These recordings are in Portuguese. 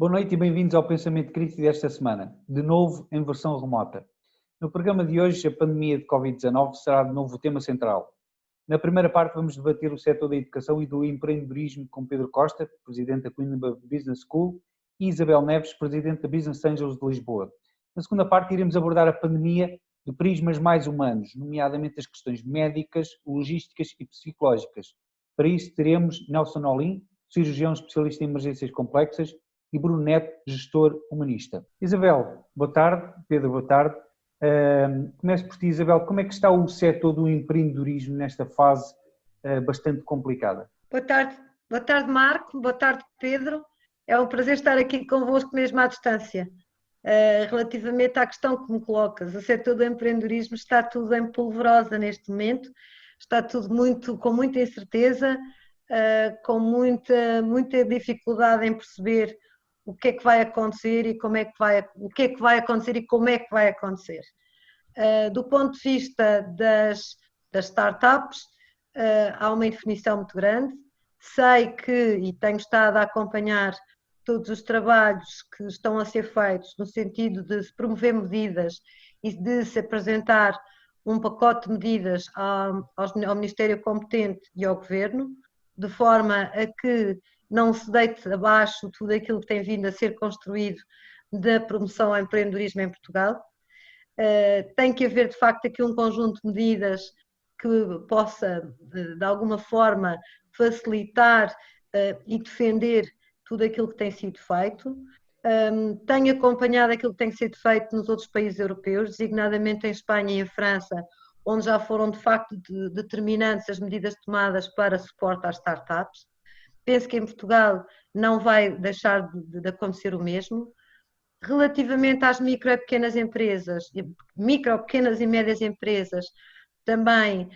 Boa noite e bem-vindos ao Pensamento Crítico desta semana, de novo em versão remota. No programa de hoje, a pandemia de Covid-19 será de novo o tema central. Na primeira parte vamos debater o setor da educação e do empreendedorismo com Pedro Costa, presidente da Coimbra Business School, e Isabel Neves, presidente da Business Angels de Lisboa. Na segunda parte iremos abordar a pandemia de prismas mais humanos, nomeadamente as questões médicas, logísticas e psicológicas. Para isso teremos Nelson Olim, cirurgião especialista em emergências complexas, e Bruno Neto, gestor humanista. Isabel, boa tarde. Pedro, boa tarde. Começo por ti, Isabel. Como é que está o setor do empreendedorismo nesta fase bastante complicada? Boa tarde, Marco. Boa tarde, Pedro. É um prazer estar aqui convosco mesmo à distância. Relativamente à questão que me colocas, o setor do empreendedorismo está tudo em polvorosa neste momento, está tudo com muita incerteza, com muita dificuldade em perceber o que é que vai acontecer e o que é que vai acontecer e como é que vai acontecer. Do ponto de vista das startups, há uma indefinição muito grande. Sei que, e tenho estado a acompanhar todos os trabalhos que estão a ser feitos no sentido de se promover medidas e de se apresentar um pacote de medidas ao Ministério competente e ao Governo, de forma a que não se deite abaixo tudo aquilo que tem vindo a ser construído da promoção ao empreendedorismo em Portugal. Tem que haver, de facto, aqui um conjunto de medidas que possa, de alguma forma, facilitar e defender tudo aquilo que tem sido feito. Tenho acompanhado aquilo que tem sido feito nos outros países europeus, designadamente em Espanha e em França, onde já foram, de facto, determinantes as medidas tomadas para suporte às startups. Penso que em Portugal não vai deixar de acontecer o mesmo. Relativamente às micro, pequenas e médias empresas, também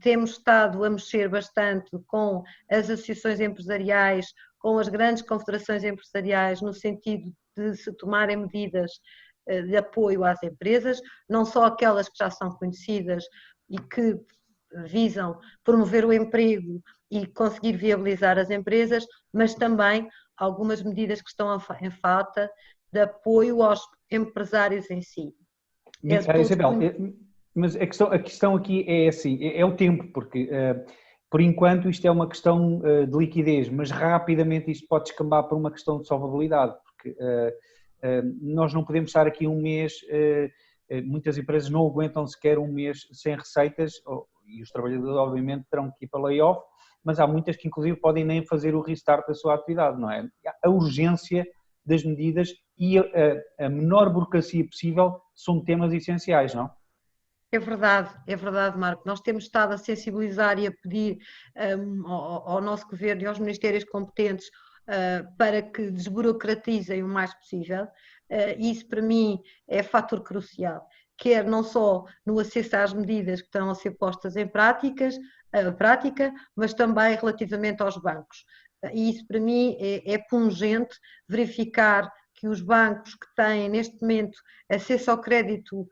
temos estado a mexer bastante com as associações empresariais, com as grandes confederações empresariais, no sentido de se tomarem medidas de apoio às empresas, não só aquelas que já são conhecidas e que visam promover o emprego e conseguir viabilizar as empresas, mas também algumas medidas que estão em falta de apoio aos empresários em si. Isabel, mas a questão aqui é assim, é o tempo, porque por enquanto isto é uma questão de liquidez, mas rapidamente isto pode descambar para uma questão de solvabilidade, porque nós não podemos estar aqui um mês, muitas empresas não aguentam sequer um mês sem receitas, e os trabalhadores obviamente terão que ir para layoff, mas há muitas que inclusive podem nem fazer o restart da sua atividade, não é? A urgência das medidas e a menor burocracia possível são temas essenciais, não? É verdade, Marco. Nós temos estado a sensibilizar e a pedir ao nosso governo e aos ministérios competentes para que desburocratizem o mais possível. Isso para mim é fator crucial, quer não só no acesso às medidas que estão a ser postas em prática, mas também relativamente aos bancos. E isso para mim é pungente verificar que os bancos que têm neste momento acesso ao crédito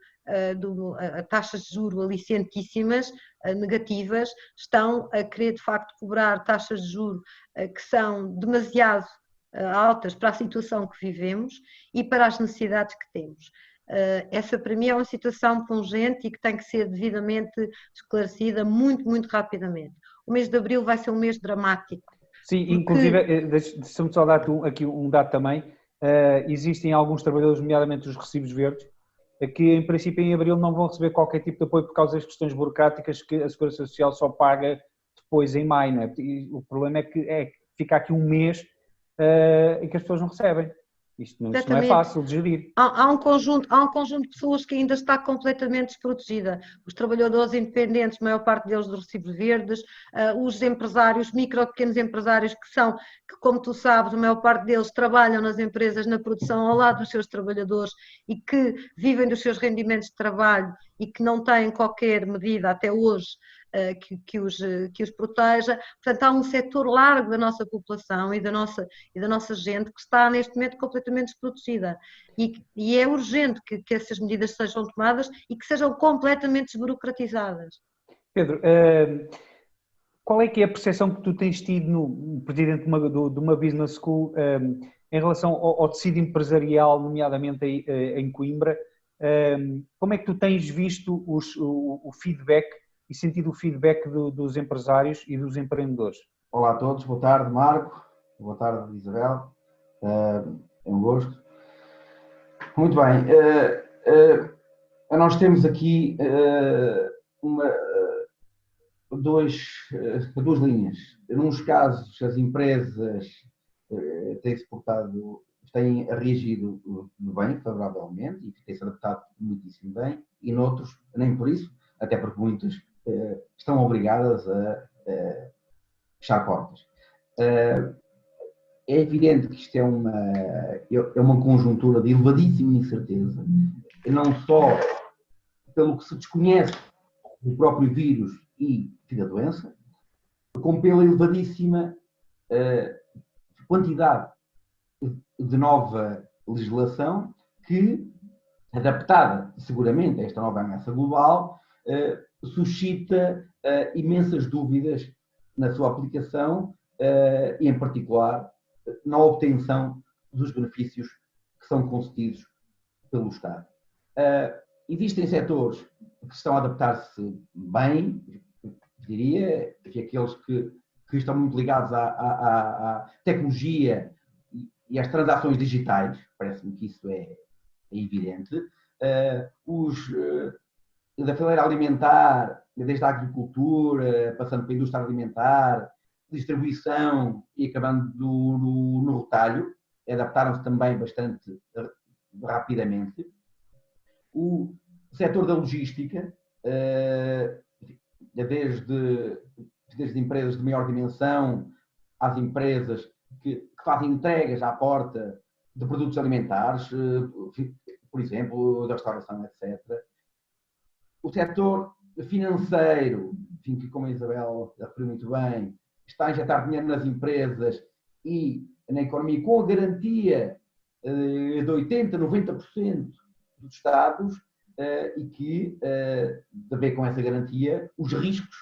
a taxas de juros alicientíssimas, negativas, estão a querer de facto cobrar taxas de juros que são demasiado altas para a situação que vivemos e para as necessidades que temos. Essa para mim é uma situação pungente e que tem que ser devidamente esclarecida muito rapidamente. O mês de abril vai ser um mês dramático. Sim, inclusive, deixa-me só dar aqui um dado também, existem alguns trabalhadores, nomeadamente os recibos verdes, que em princípio em abril não vão receber qualquer tipo de apoio por causa das questões burocráticas que a Segurança Social só paga depois em maio, não é? E o problema é que fica aqui um mês em que as pessoas não recebem. Isto não é fácil de gerir. Há um conjunto de pessoas que ainda está completamente desprotegida. Os trabalhadores independentes, a maior parte deles dos recibos verdes, os empresários, micro, pequenos empresários que, como tu sabes, a maior parte deles trabalham nas empresas, na produção, ao lado dos seus trabalhadores e que vivem dos seus rendimentos de trabalho e que não têm qualquer medida até hoje que os proteja. Portanto, há um setor largo da nossa população e da nossa gente que está neste momento completamente desprotegida e é urgente que essas medidas sejam tomadas e que sejam completamente desburocratizadas. Pedro, qual é que é a percepção que tu tens tido no presidente de uma business school em relação ao tecido empresarial, nomeadamente em Coimbra. Como é que tu tens visto o feedback e sentido o feedback dos empresários e dos empreendedores? Olá a todos, boa tarde Marco, boa tarde Isabel, é um gosto. Muito bem, nós temos aqui duas linhas. Nos casos, as empresas têm reagido bem, favoravelmente, e têm-se adaptado muitíssimo bem, e noutros, nem por isso, até porque muitas estão obrigadas a fechar portas. É evidente que isto é uma conjuntura de elevadíssima incerteza, não só pelo que se desconhece do próprio vírus e da doença, como pela elevadíssima quantidade de nova legislação que, adaptada seguramente a esta nova ameaça global, suscita imensas dúvidas na sua aplicação e, em particular, na obtenção dos benefícios que são concedidos pelo Estado. Existem setores que estão a adaptar-se bem, diria, que aqueles que estão muito ligados à tecnologia e às transações digitais, parece-me que isso é evidente. Os da fileira alimentar, desde a agricultura, passando pela indústria alimentar, distribuição e acabando no retalho, adaptaram-se também bastante rapidamente. O setor da logística, desde empresas de maior dimensão às empresas que fazem entregas à porta de produtos alimentares, por exemplo, da restauração, etc. O setor financeiro, enfim, que, como a Isabel referiu muito bem, está a injetar dinheiro nas empresas e na economia com a garantia de 80%, 90% dos Estados e que, de haver com essa garantia, os riscos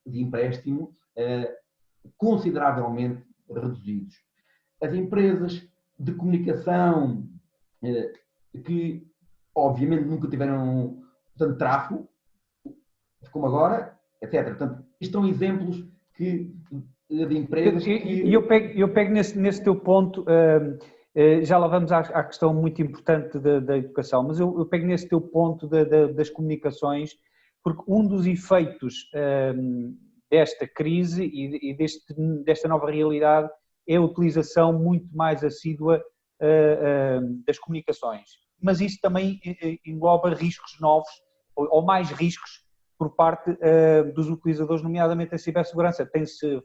de empréstimo consideravelmente reduzidos. As empresas de comunicação que, obviamente, nunca tiveram tanto tráfego como agora, etc. Portanto, isto são exemplos de empresas que... Eu pego nesse teu ponto, já lá vamos à questão muito importante da educação, mas eu pego nesse teu ponto das comunicações, porque um dos efeitos desta crise e desta nova realidade é a utilização muito mais assídua das comunicações. Mas isso também engloba riscos novos, ou mais riscos, por parte dos utilizadores, nomeadamente a cibersegurança. Tem-se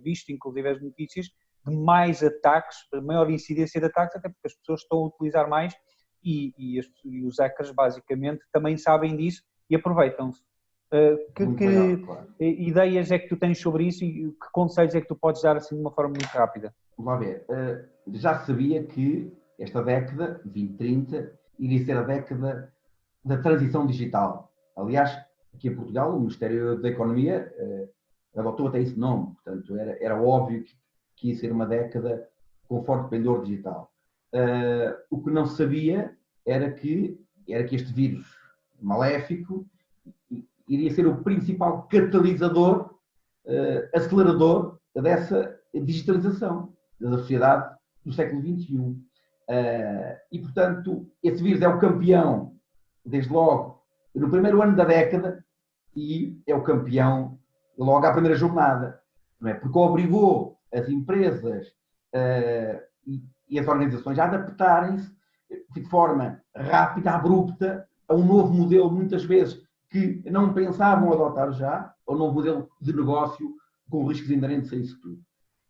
visto, inclusive, as notícias de mais ataques, de maior incidência de ataques, até porque as pessoas estão a utilizar mais e os hackers, basicamente, também sabem disso e aproveitam-se. Claro. Ideias é que tu tens sobre isso e que conselhos é que tu podes dar assim de uma forma muito rápida? Vamos lá ver. Já sabia que esta década, 2030, iria ser a década da transição digital. Aliás, aqui em Portugal, o Ministério da Economia adotou até esse nome, portanto era óbvio que ia ser uma década com forte pendor digital. O que não se sabia era que este vírus maléfico iria ser o principal catalisador, acelerador dessa digitalização da sociedade do século XXI. E, portanto, esse vírus é o campeão, desde logo, no primeiro ano da década, e é o campeão logo à primeira jornada, não é? Porque obrigou as empresas e as organizações a adaptarem-se de forma rápida, abrupta, a um novo modelo, muitas vezes, que não pensavam adotar já, ou um novo modelo de negócio com riscos inerentes a isso tudo.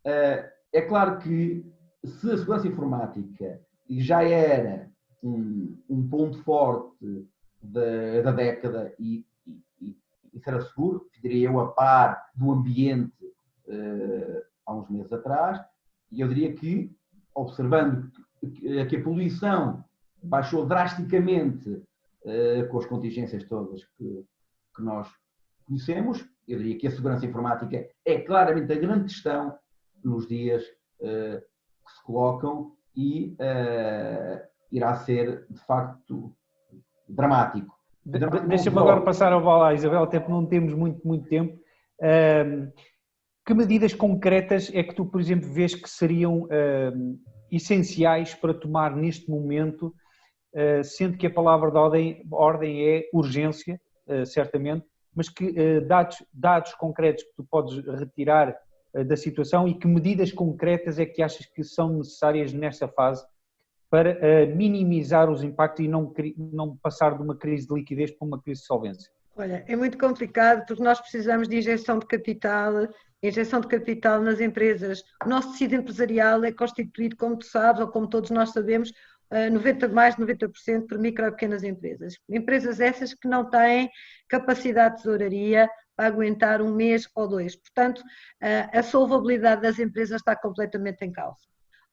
É claro que se a segurança informática já era um ponto forte da década e isso era seguro, diria eu, a par do ambiente há uns meses atrás, e eu diria que, observando que a poluição baixou drasticamente com as contingências todas que nós conhecemos, eu diria que a segurança informática é claramente a grande questão nos dias que se colocam e irá ser, de facto, dramático. Deixa-me agora passar a bola à Isabel, até porque não temos muito tempo. Que medidas concretas é que tu, por exemplo, vês que seriam essenciais para tomar neste momento, sendo que a palavra de ordem é urgência, certamente, mas que dados concretos que tu podes retirar da situação e que medidas concretas é que achas que são necessárias nesta fase para minimizar os impactos e não passar de uma crise de liquidez para uma crise de solvência? Olha, é muito complicado porque nós precisamos de injeção de capital nas empresas. O nosso tecido empresarial é constituído, como tu sabes, ou como todos nós sabemos, mais de 90% por micro e pequenas empresas. Empresas essas que não têm capacidade de tesouraria para aguentar um mês ou dois. Portanto, a solvabilidade das empresas está completamente em causa.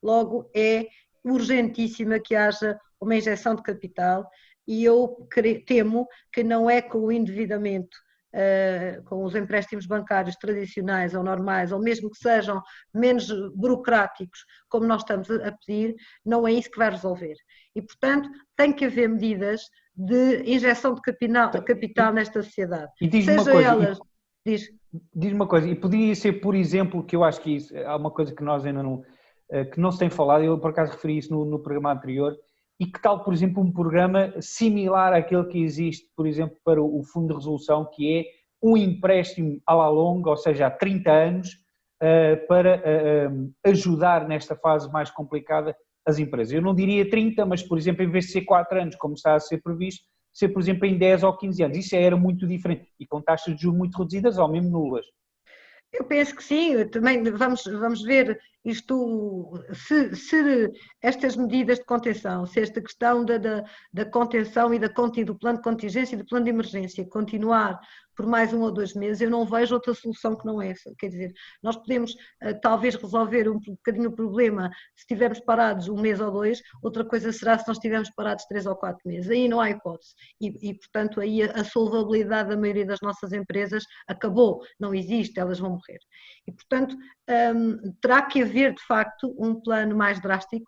Logo, é urgentíssima que haja uma injeção de capital e eu temo que não é com o endividamento, com os empréstimos bancários tradicionais ou normais, ou mesmo que sejam menos burocráticos, como nós estamos a pedir, não é isso que vai resolver. E, portanto, tem que haver medidas de injeção de capital nesta sociedade. E diz-me uma coisa, diz-me uma coisa, e podia ser, por exemplo, que eu acho que isso é uma coisa que nós ainda não, que não se tem falado, eu por acaso referi isso no programa anterior, e que tal, por exemplo, um programa similar àquele que existe, por exemplo, para o Fundo de Resolução, que é um empréstimo à la longa, ou seja, há 30 anos, para ajudar nesta fase mais complicada as empresas. Eu não diria 30, mas, por exemplo, em vez de ser 4 anos, como está a ser previsto, ser, por exemplo, em 10 ou 15 anos. Isso era muito diferente, e com taxas de juros muito reduzidas ou mesmo nulas. Eu penso que sim, também vamos ver isto, se estas medidas de contenção, se esta questão da contenção e do plano de contingência e do plano de emergência continuar por mais 1 ou 2 meses, eu não vejo outra solução que não essa. Quer dizer, nós podemos talvez resolver um bocadinho o problema se estivermos parados 1 mês ou 2, outra coisa será se nós estivermos parados 3 ou 4 meses. Aí não há hipótese. E portanto, aí a solvabilidade da maioria das nossas empresas acabou, não existe, elas vão morrer. E, portanto, terá que haver, de facto, um plano mais drástico,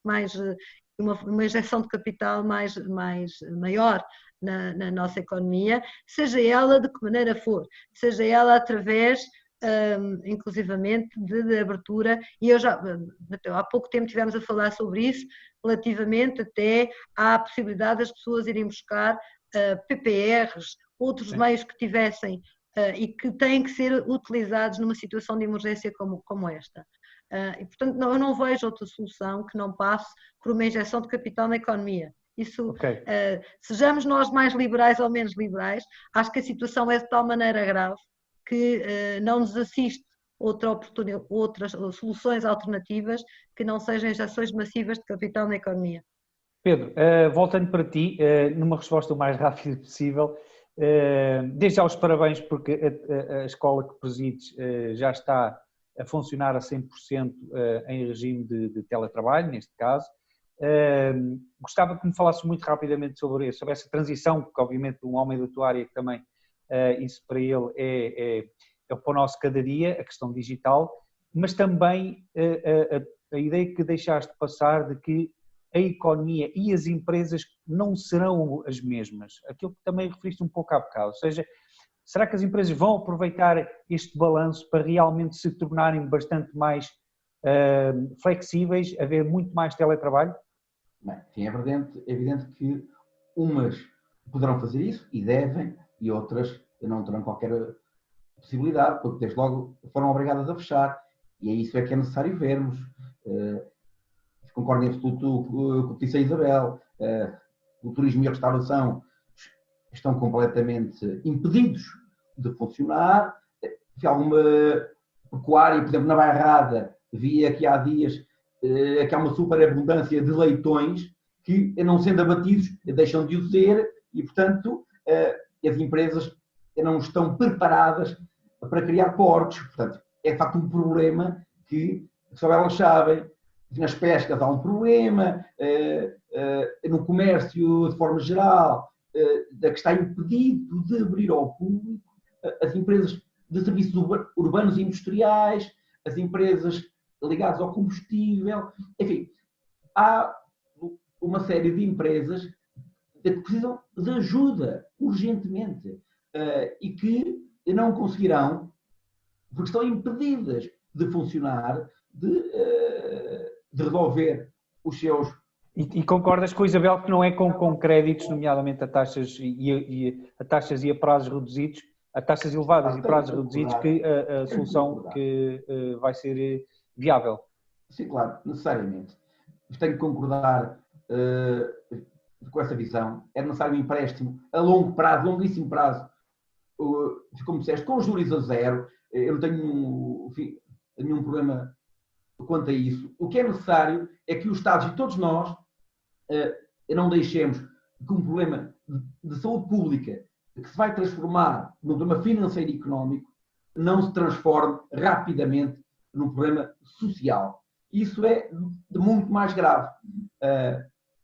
uma injeção de capital maior na nossa economia, seja ela de que maneira for, seja ela através, inclusivamente, de abertura, e há pouco tempo estivemos a falar sobre isso, relativamente até à possibilidade das pessoas irem buscar PPRs, outros meios que tivessem e que têm que ser utilizados numa situação de emergência como esta. E, portanto, eu não vejo outra solução que não passe por uma injeção de capital na economia. Isso, sejamos nós mais liberais ou menos liberais, acho que a situação é de tal maneira grave que não nos assiste outras soluções alternativas que não sejam injeções massivas de capital na economia. Pedro, voltando para ti, numa resposta o mais rápida possível, desde já os parabéns porque a escola que presides já está a funcionar a 100% em regime de teletrabalho, neste caso. Gostava que me falasses muito rapidamente sobre essa transição, porque obviamente um homem da tua área que também isso para ele é para o nosso cada dia, a questão digital, mas também a ideia que deixaste passar de que a economia e as empresas não serão as mesmas, aquilo que também referiste um pouco há bocado, ou seja, será que as empresas vão aproveitar este balanço para realmente se tornarem bastante mais flexíveis, haver muito mais teletrabalho? Bem, sim, é evidente que umas poderão fazer isso e devem, e outras não terão qualquer possibilidade, porque desde logo foram obrigadas a fechar, e é isso que é necessário vermos. Concordo em absoluto com o que disse a Isabel. O turismo e a restauração estão completamente impedidos de funcionar. Se alguma pecuária, por exemplo, na Bairrada, via que há dias que há uma superabundância de leitões que, não sendo abatidos, deixam de o ser e, portanto, as empresas não estão preparadas para criar portos. Portanto, é de facto um problema que só elas sabem. Nas pescas há um problema, no comércio de forma geral, que está impedido de abrir ao público, as empresas de serviços urbanos e industriais, as empresas ligadas ao combustível, enfim, há uma série de empresas que precisam de ajuda urgentemente e que não conseguirão, porque estão impedidas de funcionar, de resolver os seus... E concordas com a Isabel que não é com créditos, nomeadamente a taxas e a prazos reduzidos, a taxas elevadas e prazos reduzidos, que a solução que vai ser viável? Sim, claro, necessariamente. Tenho que concordar com essa visão. É necessário um empréstimo a longo prazo, longuíssimo prazo, como disseste, com juros a zero. Eu não tenho nenhum problema quanto a isso. O que é necessário é que os Estados e todos nós não deixemos que um problema de saúde pública que se vai transformar num problema financeiro e económico não se transforme rapidamente num problema social. Isso é de muito mais grave.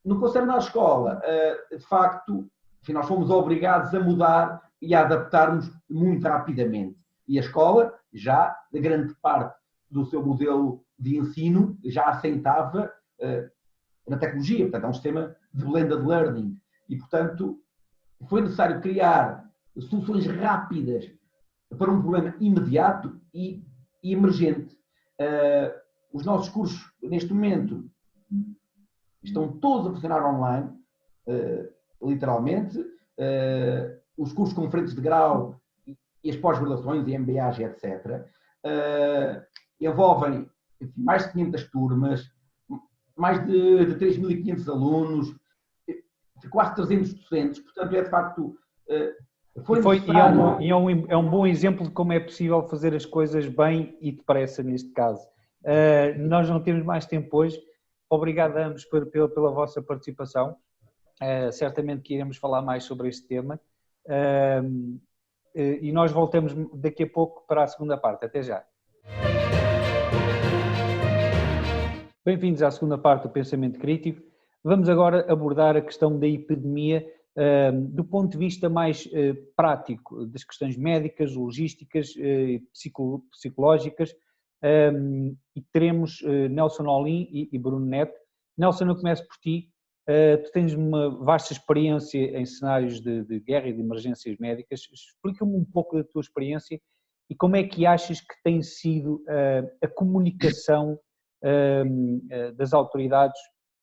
No que concerne à escola, de facto, nós fomos obrigados a mudar e a adaptarmos muito rapidamente. E a escola, já, de grande parte do seu modelo de ensino, já assentava na tecnologia. Portanto, é um sistema de blended learning. E, portanto, foi necessário criar soluções rápidas para um problema imediato e emergente. Os nossos cursos, neste momento, estão todos a funcionar online, literalmente. Os cursos com frentes de grau e as pós-graduações e MBAs, etc., envolvem mais de 500 turmas, mais de 3.500 alunos, quase 300 docentes. Portanto, é de facto... É um bom exemplo de como é possível fazer as coisas bem e depressa, neste caso. Nós não temos mais tempo hoje. Obrigado a ambos pela vossa participação. Certamente que iremos falar mais sobre este tema. E nós voltamos daqui a pouco para a segunda parte. Até já. Bem-vindos à segunda parte do Pensamento Crítico. Vamos agora abordar a questão da epidemia do ponto de vista mais prático, das questões médicas, logísticas, psicológicas, e teremos Nelson Olim e Bruno Neto. Nelson, eu começo por ti. Tu tens uma vasta experiência em cenários de guerra e de emergências médicas. Explica-me um pouco da tua experiência e como é que achas que tem sido a comunicação das autoridades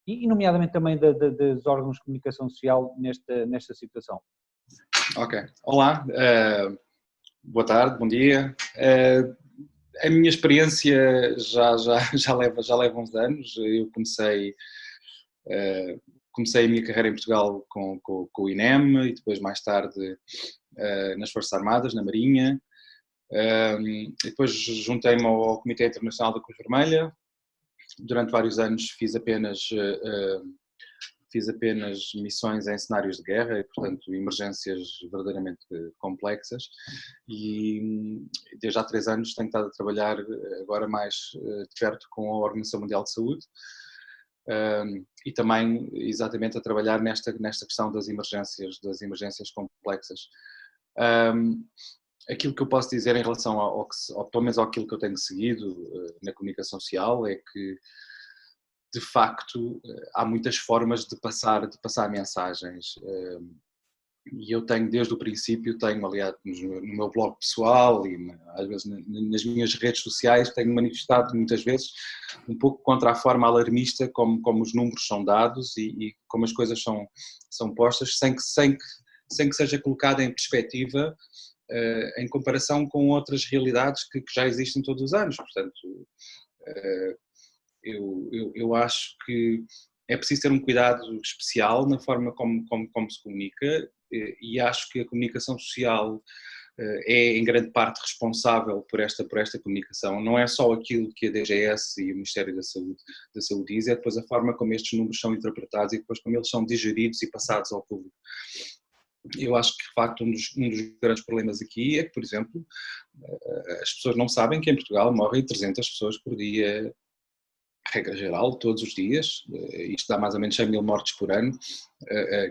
e nomeadamente também dos órgãos de comunicação social nesta situação. Ok. Olá, boa tarde, bom dia. A minha experiência já leva uns anos. Eu comecei a minha carreira em Portugal com o INEM e depois mais tarde nas Forças Armadas, na Marinha. E depois juntei-me ao Comitê Internacional da Cruz Vermelha. Durante vários anos fiz apenas missões em cenários de guerra e, portanto, emergências verdadeiramente complexas, e desde há 3 anos tenho estado a trabalhar agora mais de perto com a Organização Mundial de Saúde e também exatamente a trabalhar nesta questão das emergências complexas. Aquilo que eu posso dizer em relação pelo menos àquilo que eu tenho seguido na comunicação social é que, de facto, há muitas formas de passar mensagens. E eu tenho, desde o princípio, aliás, no meu blog pessoal e às vezes nas minhas redes sociais, tenho manifestado muitas vezes um pouco contra a forma alarmista como os números são dados e como as coisas são postas, sem que seja colocada em perspectiva em comparação com outras realidades que já existem todos os anos. Portanto, eu acho que é preciso ter um cuidado especial na forma como se comunica, e acho que a comunicação social é em grande parte responsável por esta comunicação. Não é só aquilo que a DGS e o Ministério da Saúde diz, é depois a forma como estes números são interpretados e depois como eles são digeridos e passados ao público. Eu acho que, de facto, um dos grandes problemas aqui é que, por exemplo, as pessoas não sabem que em Portugal morrem 300 pessoas por dia, regra geral, todos os dias. Isto dá mais ou menos 100 mil mortes por ano,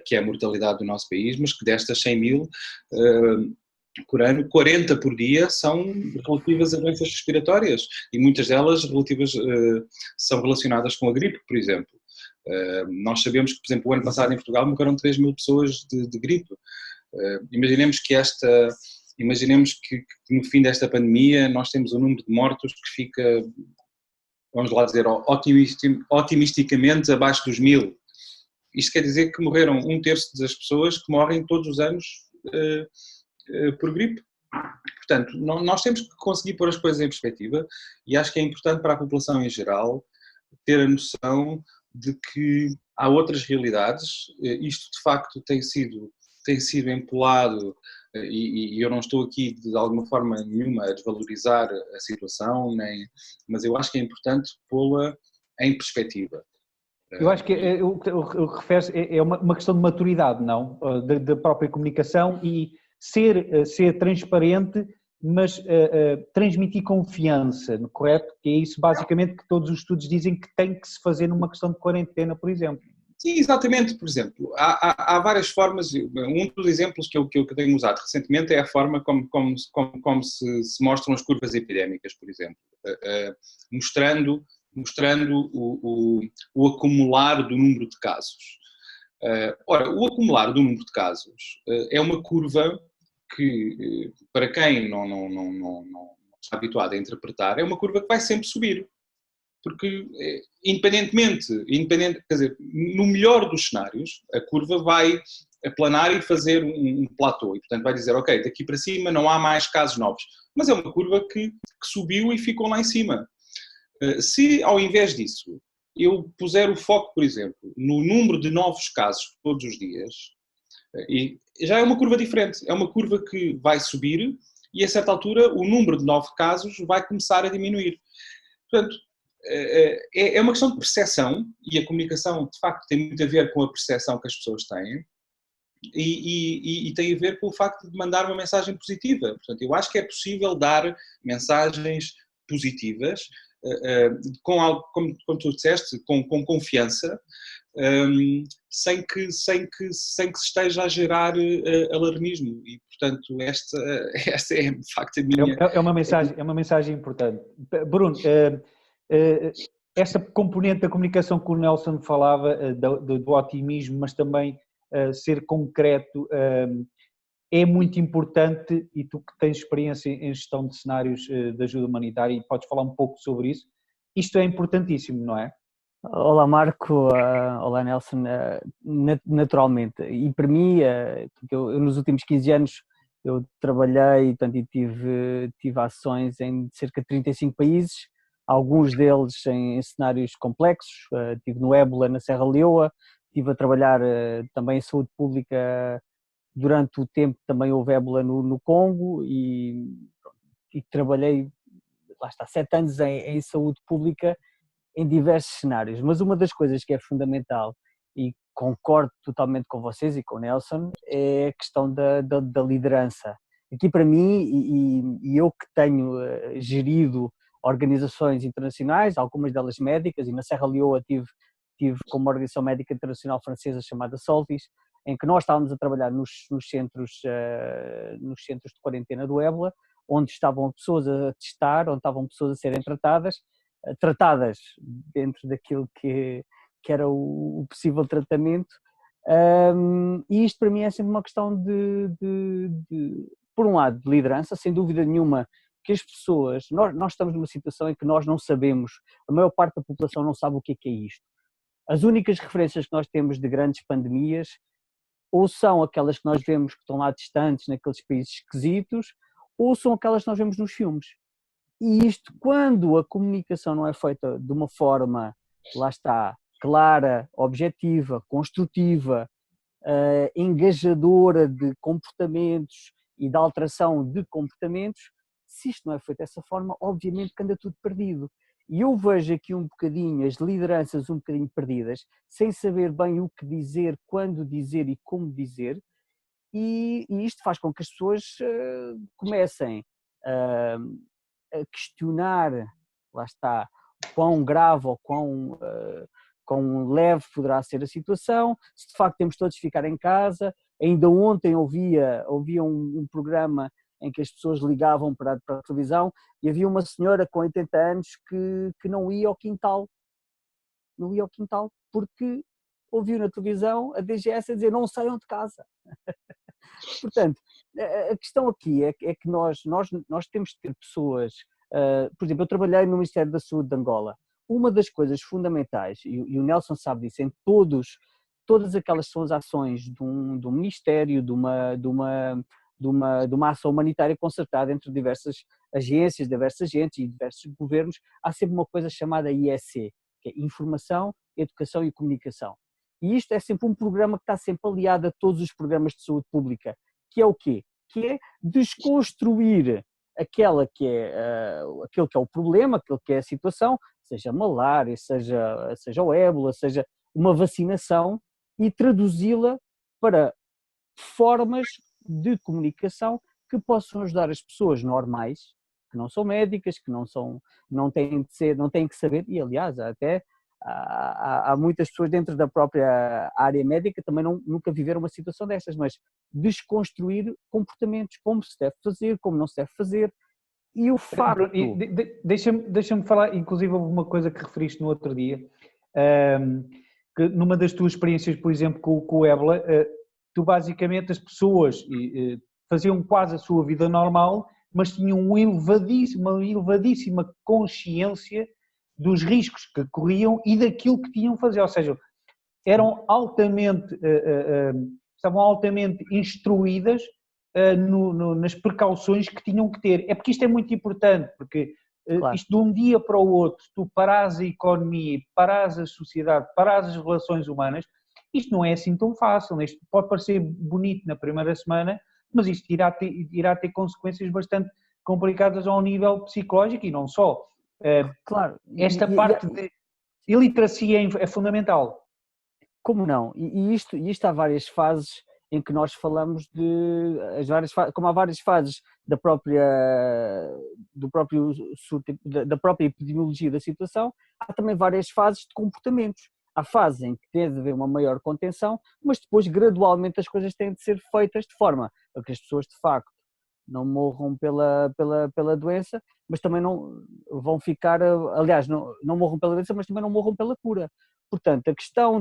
que é a mortalidade do nosso país, mas que destas 100 mil por ano, 40 por dia são relativas a doenças respiratórias e muitas delas são relacionadas com a gripe, por exemplo. Nós sabemos que, por exemplo, o ano passado em Portugal morreram 3 mil pessoas de gripe. Imaginemos que no fim desta pandemia nós temos um número de mortos que fica, vamos lá dizer, otimisticamente abaixo dos 1000. Isto quer dizer que morreram 1/3 das pessoas que morrem todos os anos por gripe. Portanto, nós temos que conseguir pôr as coisas em perspectiva e acho que é importante para a população em geral ter a noção de que há outras realidades. Isto, de facto, tem sido empolado e eu não estou aqui, de alguma forma nenhuma, a desvalorizar a situação, mas eu acho que é importante pô-la em perspectiva. Eu acho que o que referes é uma questão de maturidade, não? Da própria comunicação e ser transparente, mas transmitir confiança, correto? Que é isso basicamente que todos os estudos dizem que tem que se fazer numa questão de quarentena, por exemplo. Sim, exatamente. Por exemplo, há várias formas. Um dos exemplos que eu tenho usado recentemente é a forma como se mostram as curvas epidémicas, por exemplo, mostrando o acumular do número de casos. Ora, o acumular do número de casos é uma curva que, para quem não está habituado a interpretar, é uma curva que vai sempre subir. Porque, independentemente, quer dizer, no melhor dos cenários, a curva vai aplanar e fazer um platô. E, portanto, vai dizer, ok, daqui para cima não há mais casos novos. Mas é uma curva que subiu e ficou lá em cima. Se, ao invés disso, eu puser o foco, por exemplo, no número de novos casos todos os dias, e já é uma curva diferente. É uma curva que vai subir e, a certa altura, o número de novos casos vai começar a diminuir. Portanto, é uma questão de percepção e a comunicação, de facto, tem muito a ver com a percepção que as pessoas têm e tem a ver com o facto de mandar uma mensagem positiva. Portanto, eu acho que é possível dar mensagens positivas, como tu disseste, com confiança, sem que se esteja a gerar alarmismo. E, portanto, esta é, de facto, a minha... É uma mensagem importante. Bruno, esta componente da comunicação que o Nelson falava, do otimismo, mas também ser concreto, é muito importante, e tu que tens experiência em gestão de cenários de ajuda humanitária e podes falar um pouco sobre isso, isto é importantíssimo, não é? Olá Marco, olá Nelson, naturalmente, e para mim, eu nos últimos 15 anos eu trabalhei, portanto, e tive ações em cerca de 35 países, alguns deles em cenários complexos. Estive no Ébola, na Serra Leoa, estive a trabalhar também em saúde pública durante o tempo que também houve Ébola no Congo e trabalhei, lá está, 7 anos em saúde pública em diversos cenários. Mas uma das coisas que é fundamental, e concordo totalmente com vocês e com o Nelson, é a questão da liderança. Aqui para mim, e eu que tenho gerido organizações internacionais, algumas delas médicas, e na Serra Leoa tive com uma organização médica internacional francesa chamada Soltis, em que nós estávamos a trabalhar nos centros de quarentena do Ébola, onde estavam pessoas a testar, onde estavam pessoas a serem tratadas dentro daquilo que era o possível tratamento. E isto para mim é sempre uma questão por um lado, de liderança, sem dúvida nenhuma, que as pessoas, nós estamos numa situação em que nós não sabemos, a maior parte da população não sabe o que é isto. As únicas referências que nós temos de grandes pandemias ou são aquelas que nós vemos que estão lá distantes, naqueles países esquisitos, ou são aquelas que nós vemos nos filmes. E isto, quando a comunicação não é feita de uma forma, lá está, clara, objetiva, construtiva, engajadora de comportamentos e de alteração de comportamentos, se isto não é feito dessa forma, obviamente que anda tudo perdido. E eu vejo aqui um bocadinho as lideranças um bocadinho perdidas, sem saber bem o que dizer, quando dizer e como dizer, e isto faz com que as pessoas comecem a questionar, lá está, quão grave ou quão leve poderá ser a situação, se de facto temos todos de ficar em casa. Ainda ontem ouvia um programa em que as pessoas ligavam para a televisão e havia uma senhora com 80 anos que não ia ao quintal. Não ia ao quintal. porque ouviu na televisão a DGS a dizer não saiam de casa. Portanto, a questão aqui é que nós temos de ter pessoas, por exemplo, eu trabalhei no Ministério da Saúde de Angola. Uma das coisas fundamentais, e o Nelson sabe disso, em todas aquelas são as ações de um ministério, de uma ação humanitária concertada entre diversas agências, diversos agentes e diversos governos, há sempre uma coisa chamada IEC, que é Informação, Educação e Comunicação. E isto é sempre um programa que está sempre aliado a todos os programas de saúde pública, que é o quê? Que é desconstruir aquilo que é o problema, aquilo que é a situação, seja malária, seja o ébola, seja uma vacinação, e traduzi-la para formas de comunicação que possam ajudar as pessoas normais, que não são médicas, que não têm que saber, e aliás, até há muitas pessoas dentro da própria área médica que também nunca viveram uma situação destas, mas desconstruir comportamentos, como se deve fazer, como não se deve fazer, e o facto... Deixa-me falar, inclusive houve uma coisa que referiste no outro dia, que numa das tuas experiências, por exemplo, com o ébola, tu basicamente as pessoas faziam quase a sua vida normal, mas tinham uma elevadíssima consciência dos riscos que corriam e daquilo que tinham a fazer, ou seja, estavam altamente instruídas nas precauções que tinham que ter. É porque isto é muito importante, porque claro, isto de um dia para o outro, tu parares a economia, parares a sociedade, parares as relações humanas, isto não é assim tão fácil, isto pode parecer bonito na primeira semana, mas isto irá ter consequências bastante complicadas ao nível psicológico e não só. Claro. Esta parte de iliteracia é fundamental. Como não? E isto há várias fases em que nós falamos como há várias fases da própria epidemiologia da situação, há também várias fases de comportamentos. Há fases em que deve haver uma maior contenção, mas depois gradualmente as coisas têm de ser feitas de forma a que as pessoas de facto não morram pela doença, mas também não vão ficar, aliás, não morram pela doença, mas também não morram pela cura. Portanto, a questão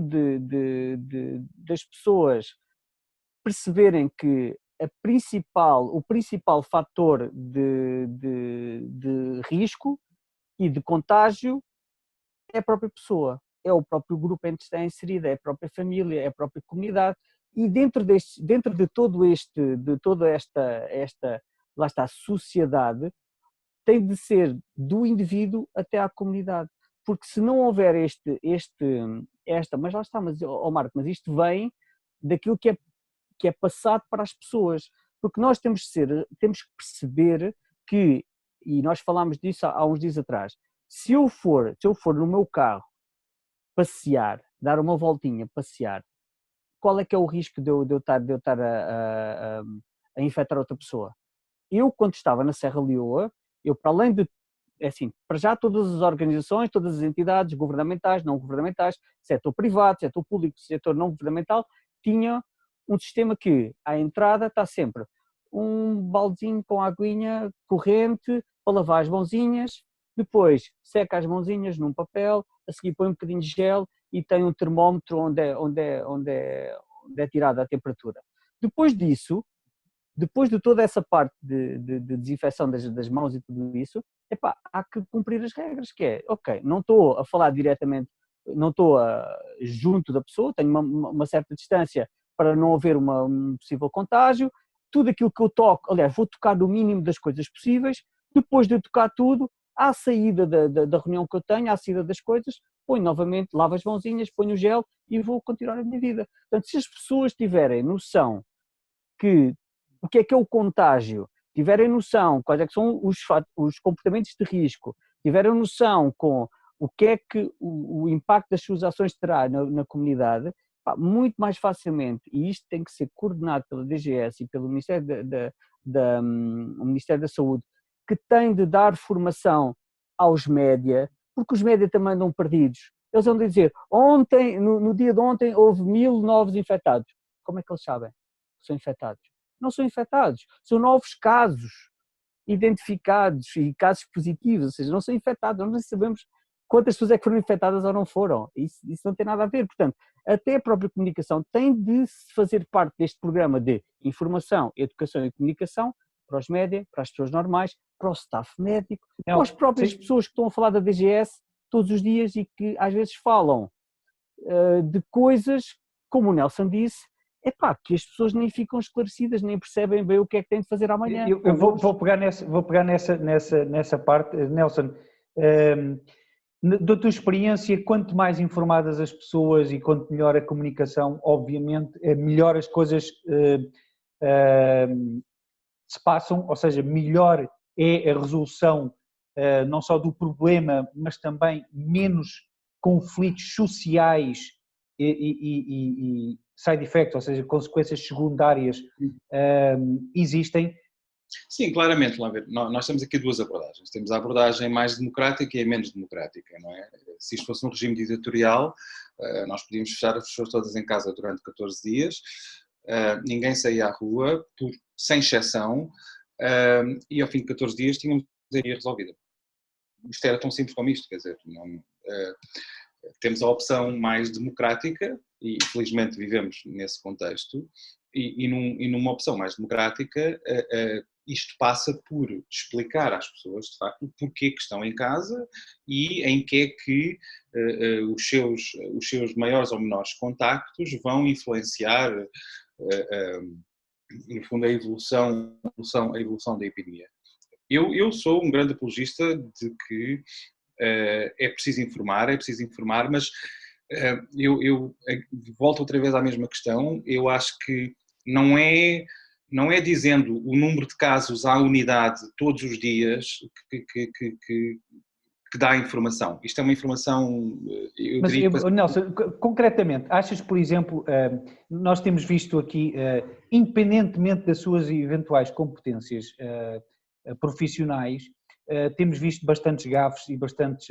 das pessoas perceberem que o principal fator de risco e de contágio é a própria pessoa, é o próprio grupo em que está inserida, é a própria família, é a própria comunidade, e dentro de toda esta lá está, sociedade, tem de ser do indivíduo até à comunidade, porque se não houver mas lá está, Marco, mas isto vem daquilo que é passado para as pessoas, porque nós temos que perceber que, e nós falámos disso há uns dias atrás, se eu for no meu carro passear, dar uma voltinha, passear, qual é que é o risco de eu estar a infectar outra pessoa? Eu, quando estava na Serra Leoa, para além de, para já todas as organizações, todas as entidades governamentais, não governamentais, setor privado, setor público, setor não governamental, tinham um sistema que, à entrada, está sempre um baldezinho com aguinha corrente para lavar as mãozinhas, depois seca as mãozinhas num papel, a seguir põe um bocadinho de gel e tem um termómetro onde é tirada a temperatura. Depois disso, depois de toda essa parte de desinfecção das mãos e tudo isso, há que cumprir as regras, que é, ok, não estou a falar diretamente, não estou junto da pessoa, tenho uma certa distância para não haver um possível contágio, tudo aquilo que eu toco, aliás, vou tocar no mínimo das coisas possíveis, depois de tocar tudo, à saída da reunião que eu tenho, à saída das coisas, ponho novamente, lavo as mãozinhas, ponho o gel e vou continuar a minha vida. Portanto, se as pessoas tiverem noção que o que é o contágio, tiverem noção quais é que são os comportamentos de risco, tiverem noção com o que é que o impacto das suas ações terá na comunidade, muito mais facilmente, e isto tem que ser coordenado pela DGS e pelo Ministério o Ministério da Saúde, que tem de dar formação aos média, porque os média também andam perdidos. Eles vão dizer, no dia de ontem houve 1000 novos infectados. Como é que eles sabem que são infectados? Não são infectados, são novos casos identificados e casos positivos, ou seja, não são infectados, nós não sabemos quantas pessoas é que foram infectadas ou não foram. Isso não tem nada a ver. Portanto, até a própria comunicação tem de fazer parte deste programa de informação, educação e comunicação para os média, para as pessoas normais, para o staff médico, para as próprias pessoas que estão a falar da DGS todos os dias e que às vezes falam de coisas, como o Nelson disse, que as pessoas nem ficam esclarecidas, nem percebem bem o que é que têm de fazer amanhã. Eu vou pegar nessa parte, Nelson. Da tua experiência, quanto mais informadas as pessoas e quanto melhor a comunicação, obviamente, melhor as coisas se passam, ou seja, melhor é a resolução não só do problema, mas também menos conflitos sociais e side effects, ou seja, consequências secundárias existem. Sim, claramente, lá ver. Nós temos aqui duas abordagens. Temos a abordagem mais democrática e a menos democrática, não é? Se isto fosse um regime ditatorial, nós podíamos fechar as pessoas todas em casa durante 14 dias, ninguém saía à rua, sem exceção, e ao fim de 14 dias tínhamos a pandemia resolvida. Isto era tão simples como isto, quer dizer, temos a opção mais democrática, e felizmente vivemos nesse contexto, e numa opção mais democrática, isto passa por explicar às pessoas, de facto, porquê que estão em casa e em que é que os seus maiores ou menores contactos vão influenciar, no fundo, a evolução da epidemia. Eu sou um grande apologista de que é preciso informar, mas eu volto outra vez à mesma questão. Eu acho que não é dizendo o número de casos à unidade todos os dias que dá a informação. Isto é uma informação... Nelson, concretamente, achas, por exemplo, nós temos visto aqui, independentemente das suas eventuais competências profissionais, temos visto bastantes gafes e bastantes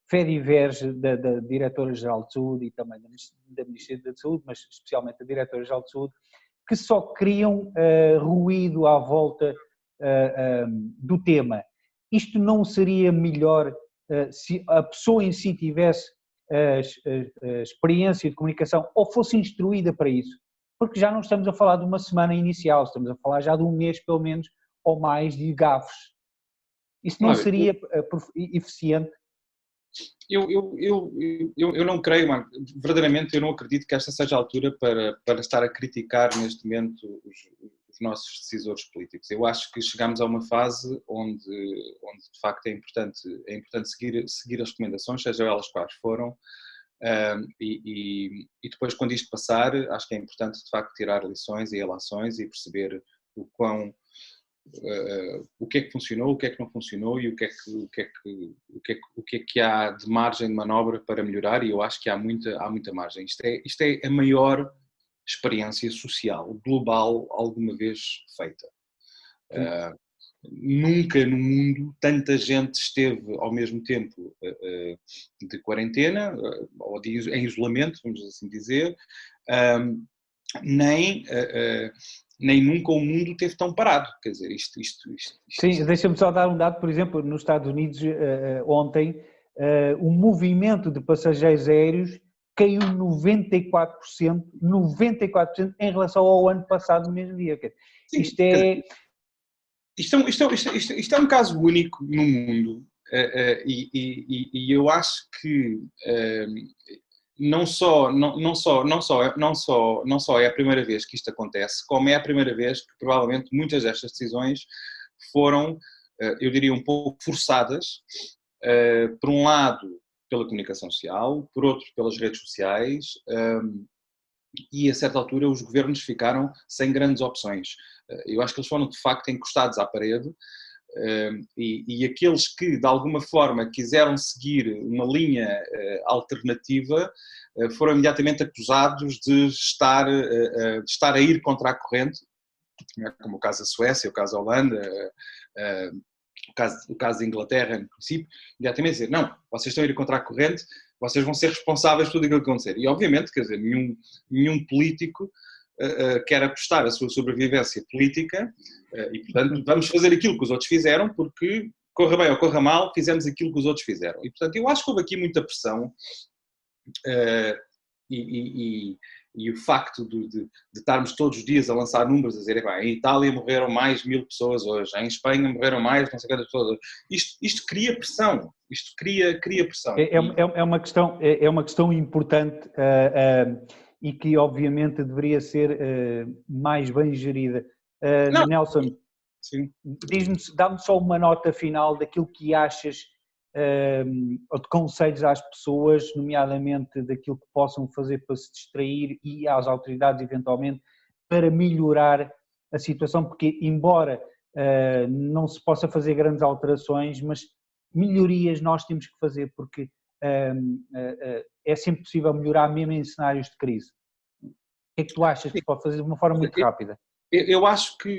fé-divers da Diretora-Geral de Saúde e também da Ministra da Saúde, mas especialmente da Diretora-Geral de Saúde, que só criam ruído à volta do tema. Isto não seria melhor se a pessoa em si tivesse a experiência de comunicação ou fosse instruída para isso? Porque já não estamos a falar de uma semana inicial, estamos a falar já de um mês, pelo menos, ou mais, de gafes. Isso não seria eficiente? Eu não creio, Marco, verdadeiramente eu não acredito que esta seja a altura para estar a criticar neste momento os nossos decisores políticos. Eu acho que chegamos a uma fase onde de facto é importante seguir as recomendações, seja elas quais foram, e depois, quando isto passar, acho que é importante de facto tirar lições e relações e perceber o que é que funcionou, o que é que não funcionou e o que é que há de margem de manobra para melhorar, e eu acho que há muita margem. Isto é a maior experiência social global alguma vez feita. Nunca no mundo tanta gente esteve ao mesmo tempo de quarentena ou em isolamento, vamos assim dizer, nem nunca o mundo esteve tão parado. Quer dizer, isto... Sim, deixa-me só dar um dado, por exemplo, nos Estados Unidos ontem, o movimento de passageiros aéreos caiu 94% em relação ao ano passado no mesmo dia. Sim, isto é um caso único no mundo, e eu acho que não só é a primeira vez que isto acontece, como é a primeira vez que provavelmente muitas destas decisões foram, eu diria, um pouco forçadas, por um lado pela comunicação social, por outro pelas redes sociais, e a certa altura os governos ficaram sem grandes opções. Eu acho que eles foram de facto encostados à parede, e aqueles que de alguma forma quiseram seguir uma linha alternativa foram imediatamente acusados de estar a ir contra a corrente, como o caso da Suécia, o caso da Holanda, o caso da Inglaterra, no princípio, imediatamente dizer, não, vocês estão a ir contra a corrente, vocês vão ser responsáveis por tudo aquilo que acontecer. E obviamente, quer dizer, nenhum político quer apostar a sua sobrevivência política, e portanto vamos fazer aquilo que os outros fizeram porque corra bem ou corra mal, fizemos aquilo que os outros fizeram. E, portanto, eu acho que houve aqui muita pressão e o facto de estarmos todos os dias a lançar números, a dizer, em Itália morreram mais 1000 pessoas hoje, em Espanha morreram mais não sei quantas pessoas. Isto cria pressão, isto cria pressão. É uma questão importante e que obviamente deveria ser mais bem gerida. Nelson, dá-me só uma nota final daquilo que achas, ou de conselhos às pessoas, nomeadamente daquilo que possam fazer para se distrair e às autoridades eventualmente para melhorar a situação, porque embora não se possa fazer grandes alterações, mas melhorias nós temos que fazer, porque é sempre possível melhorar mesmo em cenários de crise. O que é que tu achas que se pode fazer de uma forma muito rápida? Eu acho que,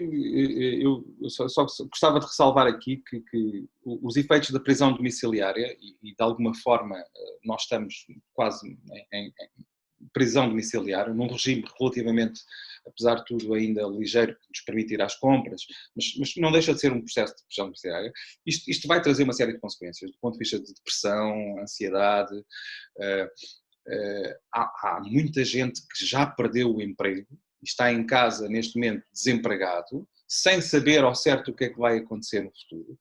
eu só gostava de ressalvar aqui que os efeitos da prisão domiciliária, e de alguma forma nós estamos quase em prisão domiciliária, num regime relativamente, apesar de tudo, ainda ligeiro, que nos permite ir às compras, mas não deixa de ser um processo de prisão domiciliária. Isto vai trazer uma série de consequências, do ponto de vista de depressão, ansiedade. Há muita gente que já perdeu o emprego, está em casa neste momento desempregado, sem saber ao certo o que é que vai acontecer no futuro.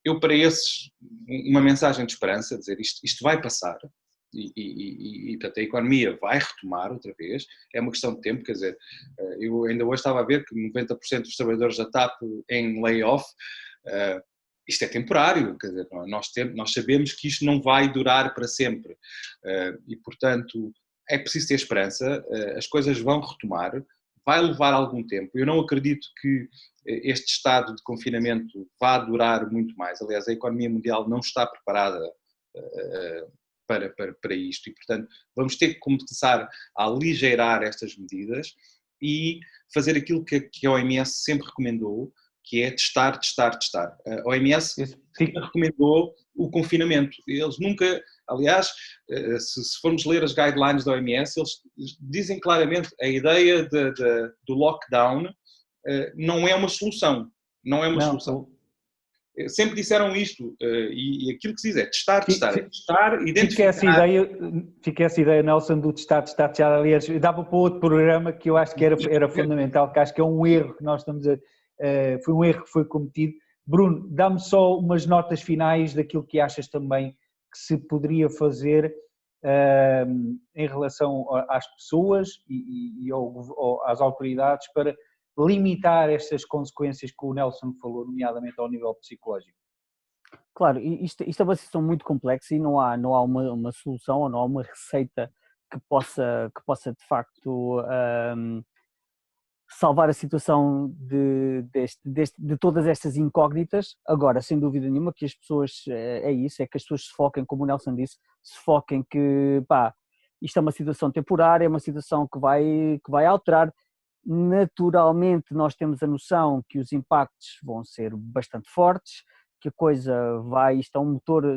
Eu para esses, uma mensagem de esperança, dizer isto vai passar e portanto, a economia vai retomar outra vez, é uma questão de tempo, quer dizer, eu ainda hoje estava a ver que 90% dos trabalhadores da TAP em layoff, isto é temporário, quer dizer, nós sabemos que isto não vai durar para sempre e portanto é preciso ter esperança, as coisas vão retomar, vai levar algum tempo. Eu não acredito que este estado de confinamento vá durar muito mais. Aliás, a economia mundial não está preparada para isto e, portanto, vamos ter que começar a aligeirar estas medidas e fazer aquilo que a OMS sempre recomendou, que é testar. A OMS sempre recomendou o confinamento. Eles nunca... Aliás, se formos ler as guidelines da OMS, eles dizem claramente que a ideia do lockdown não é uma solução. Não é uma solução. Sempre disseram isto e aquilo que se diz é testar, identificar... Fica essa ideia, Nelson, do testar. Já, aliás, dava para outro programa que eu acho que era fundamental, que acho que é um erro que nós estamos foi um erro que foi cometido. Bruno, dá-me só umas notas finais daquilo que achas também que se poderia fazer em relação às pessoas e às autoridades para limitar estas consequências que o Nelson falou, nomeadamente ao nível psicológico. Claro, isto é uma situação muito complexa e não há uma solução ou não há uma receita que possa de facto salvar a situação de todas estas incógnitas. Agora, sem dúvida nenhuma que as pessoas, é que as pessoas se foquem, como o Nelson disse, se foquem que, isto é uma situação temporária, é uma situação que vai alterar. Naturalmente, nós temos a noção que os impactos vão ser bastante fortes, que a coisa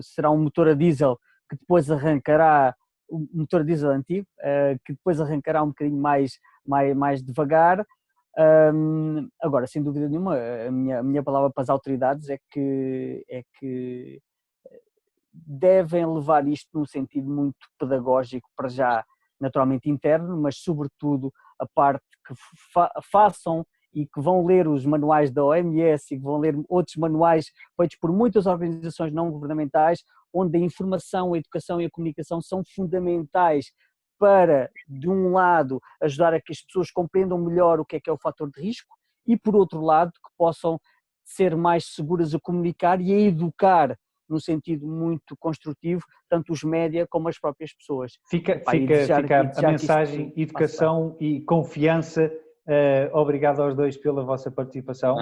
será um motor a diesel que depois arrancará, um motor a diesel antigo, que depois arrancará um bocadinho mais devagar. Agora, sem dúvida nenhuma, a minha palavra para as autoridades é que devem levar isto num sentido muito pedagógico, para já naturalmente interno, mas sobretudo a parte que façam e que vão ler os manuais da OMS e que vão ler outros manuais feitos por muitas organizações não governamentais, onde a informação, a educação e a comunicação são fundamentais para, de um lado, ajudar a que as pessoas compreendam melhor o que é o fator de risco e, por outro lado, que possam ser mais seguras a comunicar e a educar num sentido muito construtivo, tanto os média como as próprias pessoas. Fica a mensagem, educação e confiança. Obrigado aos dois pela vossa participação.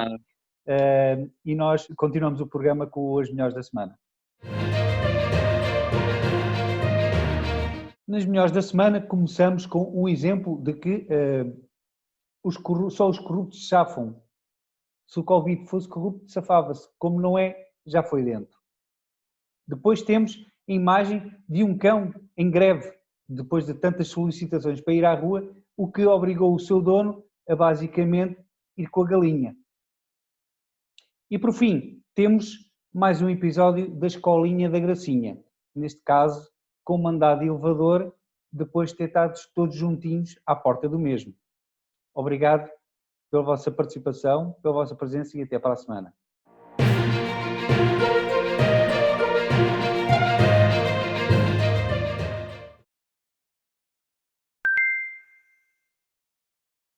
E nós continuamos o programa com os melhores da semana. Nas melhores da semana começamos com um exemplo de que só os corruptos safam. Se o Covid fosse corrupto, safava-se. Como não é, já foi dentro. Depois temos a imagem de um cão em greve, depois de tantas solicitações para ir à rua, o que obrigou o seu dono a basicamente ir com a galinha. E por fim, temos mais um episódio da Escolinha da Gracinha, neste caso com mandado de elevador, depois de ter estado todos juntinhos à porta do mesmo. Obrigado pela vossa participação, pela vossa presença e até para a semana.